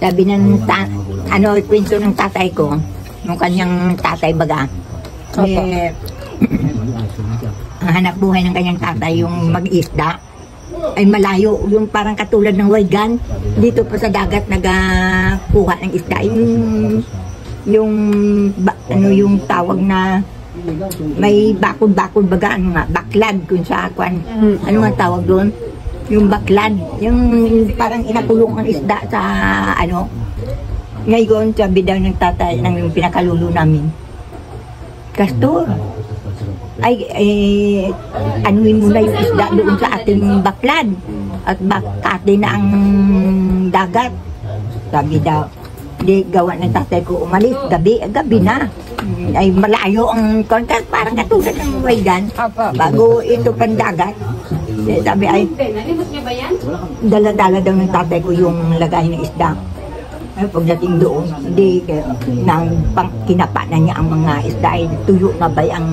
Sabi ng kwento ng tatay ko, yung kanyang tatay baga, ang hanap buhay ng kanyang tatay yung mag-isda, ay malayo, yung parang katulad ng Waigan, dito pa sa dagat nagakuha ng isda, yung tawag na may bakod-bakod baga, baklad kung sa kwan, ano nga tawag doon? Yung baklad, yung parang inakulong ang isda sa ngayon sabi daw ng tatay ng pinakalulo namin, Castor, anuin mo na yung isda doon sa ating baklad at bakate na ang dagat, sabi daw. Di gawa ng tatay ko umalis, gabi na. Ay malayo ang kontak, parang katulad ng Waigan, bago ito pandagat. Sabi ay, dala-dala daw ng tatay ko yung lagay ng isda. Ay, pagdating doon, hindi, kinapa na niya ang mga isda, ay tuyo na ba ang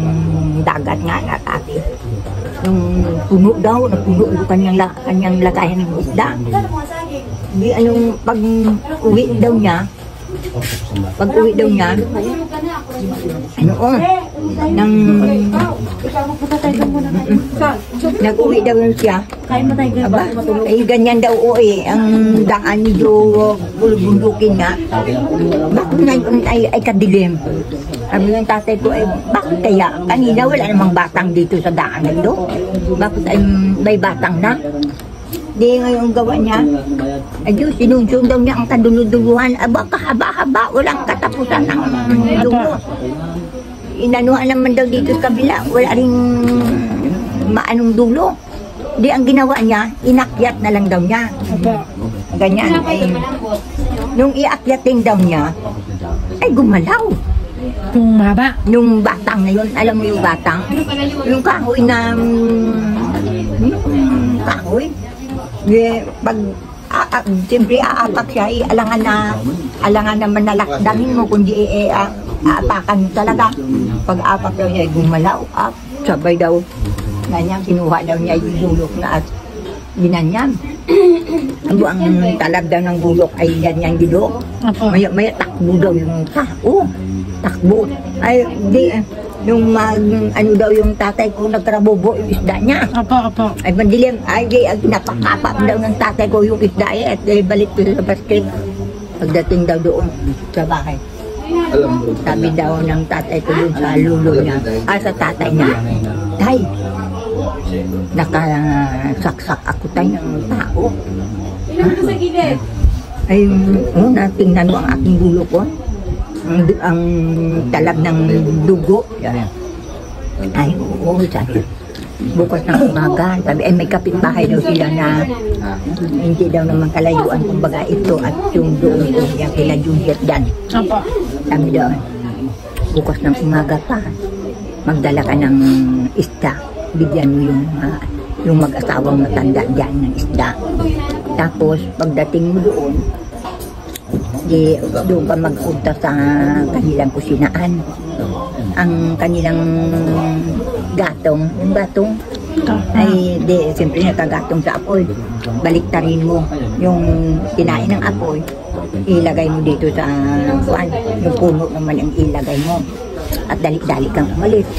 dagat nga na tati. Yung puno daw, napuno yung kanyang lagayan ng isda. Di pag-uwi daw niya, nag-uwi daw siya. Ay ganyan daw ang daan medyo bulubundukin nga. Bakit ngayon ay kadilim? Sabi ng tatay ko, bakit kaya? Kanina wala namang batang dito sa daan nito. Bakit ay may batang na? Di ngayon gawa niya, ayun, sinunsyon daw niya ang kaduluduluhan, kahaba-haba, walang katapusan ng dulo. Inanuhan naman daw dito sa kabila, wala rin maanong dulo. Di ang ginawa niya, inakyat na lang daw niya. Ganyan. Nung iakyatin daw niya, ay gumalaw. Yung maba? Yung batang na yun, alam mo yung batang? Yung kahoy na, kahoy. Pag siyempre aapak siya, alangan na manalakdamin mo, kundi aapakan talaga. Pag aapak daw niya, gumalaw, sabay daw, ganyan, kinuha daw niya yung bulok na at ginanyan. Ang talab daw ng bulok ay ganyan gilok. Maya takbo daw yung tao. Takbo. Ay, di, yung daw yung tatay ko nagtrabobo yung isda niya. Apo. Ay mandilim, napakapa daw ng tatay ko yung isda at balik ko sa basket. Pagdating daw doon sa bahay, sabi daw ng tatay ko doon sa lulo niya, sa tatay niya, tay, nakasaksak ako tayo ng tao. Ay, natingnan mo ang aking bulo ko. Ang talab ng dugo. Ay, oo, sabi. Bukas ng umaga, sabi, ay may kapitbahay daw sila na hindi daw naman kalayuan, kumbaga ito at yung doon ko, yung kila Juliet dyan. Sabi daw, bukas ng umaga pa, magdala ka ng isda, bigyan mo yung mag-asawang matanda dyan ng isda. Tapos, pagdating mo doon ka magpunta sa kanilang kusinaan. Ang kanilang gatong, yung gatong, ay siyempre nakagatong sa apoy. Baliktarin mo yung kinain ng apoy, ilagay mo dito sa kuwan, yung puno naman ang ilagay mo. At dali-dali kang umalis.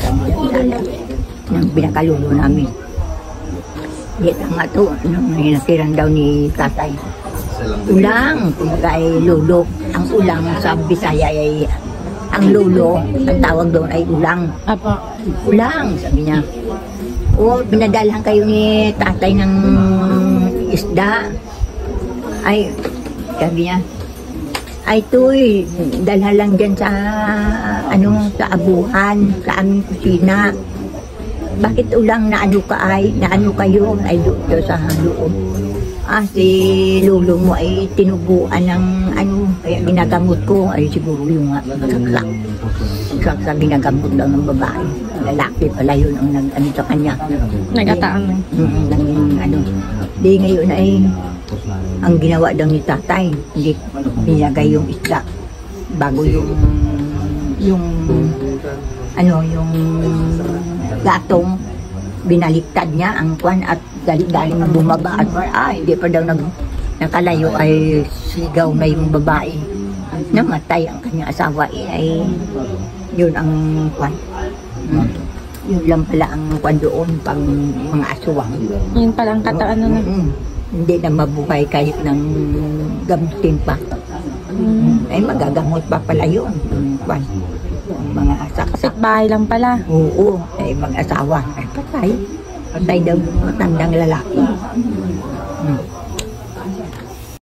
Yung pinakalulo namin. Di tama to, nung nasiran daw ni tatay. Ulang, kumbaga ay lulo. Ang ulang sa Bisaya ay ang lulo, ang tawag doon ay ulang. Ulang, sabi niya. Pinadalhan kayo ni tatay ng isda. Ay, sabi niya, ay tuy, dalhan lang dyan sa sa abuhan, sa aming kusina. Bakit ulang na ano kayo ay doon sa loob? Si lolo mo ay tinubuan ng kaya ginagamot ko, ay siguro yung saksak sa ginagamot daw ng babae. Lalaki pala yun ang nag-ano sa kanya. Nagataan mo. Di ngayon ay ang ginawa daw ni tatay, hindi nilagay yung isda bago yung gatong, binaliktad niya ang kwan at dali-dali na bumaba at hindi pa daw nakalayo ay sigaw na yung babae. Namatay ang kanyang asawa ay yun ang kwan. Yun lang pala ang kwan doon pang mga aswang. Yun pala ang kataan na. Hindi na mabuhay kahit ng gamutin pa. Ay magagamot pa pala yun. Kwan. Mga saksak. Kapitbahay lang pala. Oo, ay mag-asawa. Ay patay. Patay daw matandang lalaki.